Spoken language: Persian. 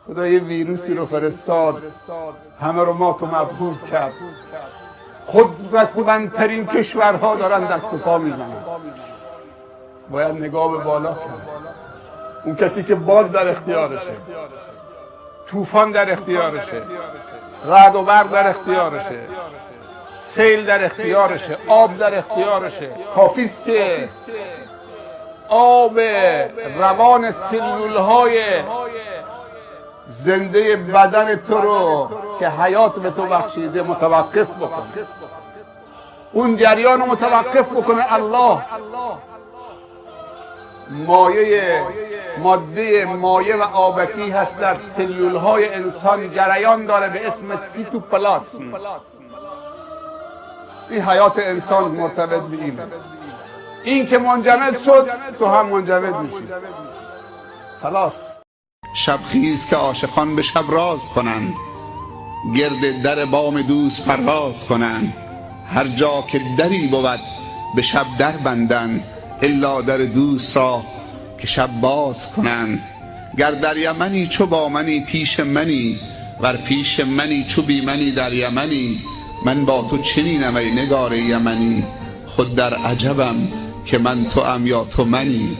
خدا یه ویروسی رو فرستاد همه رو مات و مبهوت کرد. قدرتمندترین کشورها دارن دست و پا میزنن. باید نگاه به بالا کرد. اون کسی که باد در اختیارشه، طوفان در اختیارشه، رعد و برق در اختیارشه، سیل در اختیارشه، آب در اختیارشه، کافیست که آب روان سلولهای زنده بدن تو رو که حیات به تو بخشیده متوقف بکنه. اون جریان رو متوقف بکنه. الله مایه و آبکی هست در سلولهای انسان، جریان داره به اسم سیتوپلاسم. این حیات انسان مرتبط به اینه. این که منجمد شد تو هم منجمد میشی. خلاص. شب خیز که عاشقان به شب راز کنند، گرد در بام دوست پرواز کنند. هر جا که دری بود به شب در بندند، الا در دوست را که شب باز کنند. گر در یمنی چو با منی پیش منی، ور پیش منی چو بی منی در یمنی. من با تو چنینم ای نگار یمنی، خود در عجبم که من توام یا تو منی.